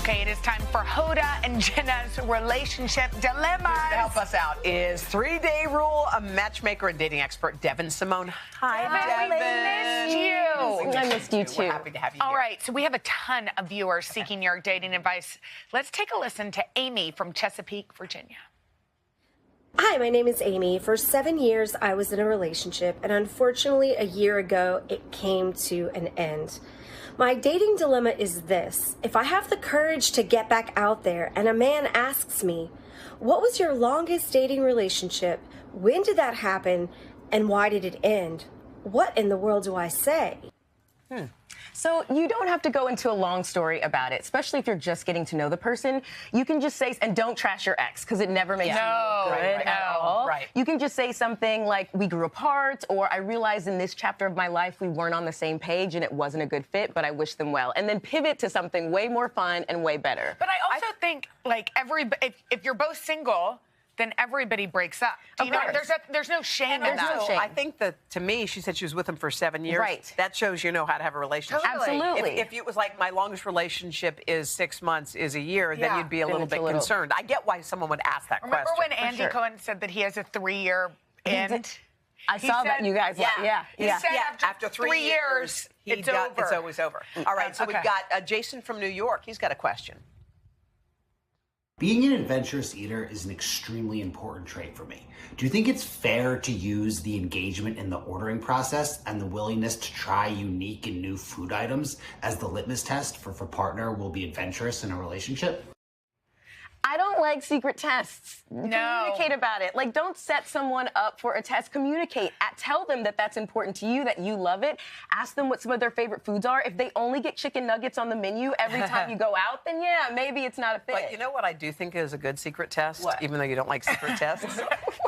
Okay, it is time for Hoda and Jenna's relationship dilemmas. To help us out is 3-day rule, a matchmaker and dating expert, Devyn Simone. Hi, Devyn. We missed you. I missed you too. We're happy to have you All here. right, so we have a ton of viewers seeking your dating advice. Let's take a listen to Amy from Chesapeake, Virginia. Hi, my name is Amy. For 7 years, I was in a relationship, and unfortunately, a year ago, it came to an end. My dating dilemma is this. If I have the courage to get back out there and a man asks me, what was your longest dating relationship? When did that happen? And why did it end? What in the world do I say? So you don't have to go into a long story about it, especially if you're just getting to know the person. You can just say, and don't trash your ex, because it never makes you look good at all. Right. You can just say something like, we grew apart, or I realized in this chapter of my life we weren't on the same page and it wasn't a good fit, but I wish them well. And then pivot to something way more fun and way better. But I also think, like, if you're both single, then everybody breaks up. Do you know? There's no shame in that. no shame. I think that, to me, she said she was with him for 7 years. Right. That shows you know how to have a relationship. Totally. Absolutely. If it was like my longest relationship is 6 months, is a year, then you'd be a Then little it's a bit little- concerned. I get why someone would ask that Remember question. when Andy Cohen said that he has a 3-year end? I saw that, you guys. He said After 3 years, it's over. It's always over. All right, so we've got Jason from New York. He's got a question. Being an adventurous eater is an extremely important trait for me. Do you think it's fair to use the engagement in the ordering process and the willingness to try unique and new food items as the litmus test for if a partner will be adventurous in a relationship? I don't like secret tests. No. Communicate about it. Like, don't set someone up for a test. Communicate. Tell them that that's important to you, that you love it. Ask them what some of their favorite foods are. If they only get chicken nuggets on the menu every time you go out, then yeah, maybe it's not a fit. But you know what I do think is a good secret test, even though you don't like secret tests,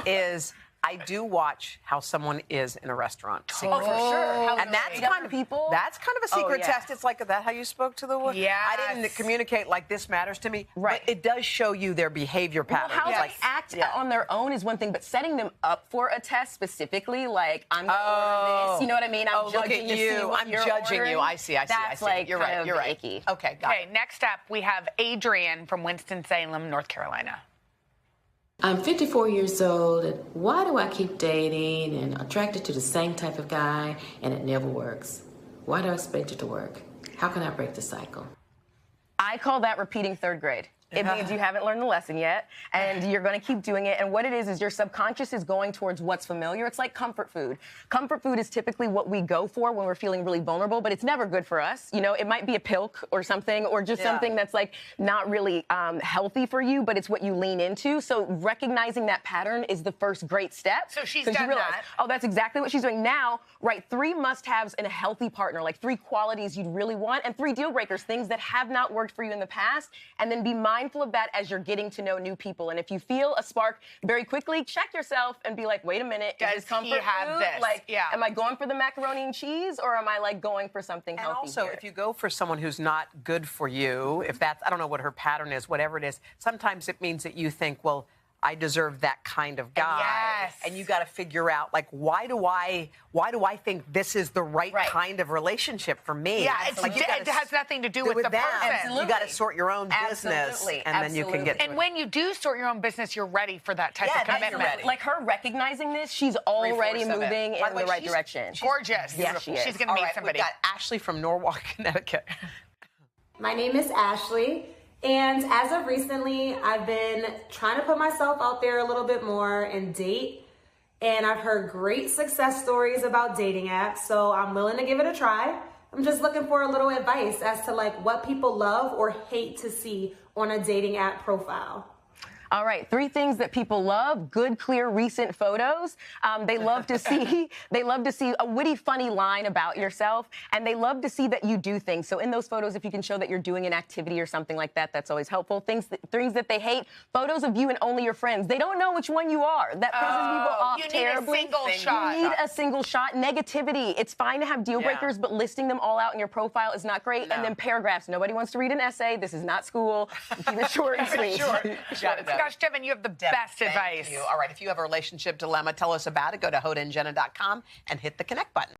is I do watch how someone is in a restaurant. Oh, for sure. And that's kind of people. That's kind of a secret test. It's like, is that how you spoke to the woman? Yes. I didn't communicate like this matters to me. Right. But it does show you their behavior patterns. How like, they act on their own is one thing, but setting them up for a test specifically, like, I'm going to order this, you know what I mean? I'm look judging at to see you. what I'm you're judging ordering. you. I see. That's like you're kind right. of You're right. icky. Okay, got Okay, next up, we have Adrian from Winston-Salem, North Carolina. I'm 54 years old, and why do I keep dating and attracted to the same type of guy and it never works? Why do I expect it to work? How can I break the cycle? I call that repeating third grade. It means you haven't learned the lesson yet, and you're going to keep doing it. And what it is your subconscious is going towards what's familiar. It's like comfort food. Comfort food is typically what we go for when we're feeling really vulnerable, but it's never good for us. You know, it might be a pilk or something, or just something that's like not really healthy for you, but it's what you lean into. So recognizing that pattern is the first great step. So she's 'cause you done realize, that. oh, that's exactly what she's doing. Now, write 3 must-haves in a healthy partner, like 3 qualities you'd really want, and 3 deal breakers, things that have not worked for you in the past, and then be mindful of that as you're getting to know new people. And if you feel a spark very quickly, check yourself and be like, wait a minute, Does is this comfort he have food? this? Like, Yeah. am I going for the macaroni and cheese, or am I like going for something And healthy also, here? if you go for someone who's not good for you, if that's, I don't know what her pattern is, whatever it is, sometimes it means that you think, well, I deserve that kind of guy. Yes. And you got to figure out, like, why do I think this is the right kind of relationship for me? Yeah, Like, it has nothing to do with the them. person. You got to sort your own business, and then you can get to And it. when you do sort your own business, you're ready for that type of commitment. ready. Like her recognizing this, she's already 3/4 of it. moving By in the way, the right she's direction. Gorgeous. Yes, she is. She's going to All meet right, somebody. we've got Ashley from Norwalk, Connecticut. My name is Ashley, and as of recently, I've been trying to put myself out there a little bit more and date, and I've heard great success stories about dating apps, so I'm willing to give it a try. I'm just looking for a little advice as to like what people love or hate to see on a dating app profile. All right, 3 things that people love: good, clear, recent photos. They love to see a witty, funny line about yourself, and they love to see that you do things. So in those photos, if you can show that you're doing an activity or something like that, that's always helpful. Things that they hate: photos of you and only your friends. They don't know which one you are. That pisses people off terribly. You need a single shot. You need a single shot. Negativity. It's fine to have deal breakers, but listing them all out in your profile is not great. And then paragraphs. Nobody wants to read an essay. This is not school. Keep it short and sweet. Gosh, Devyn, you have the best advice. Thank you. All right, if you have a relationship dilemma, tell us about it. Go to HodaandJenna.com and hit the connect button.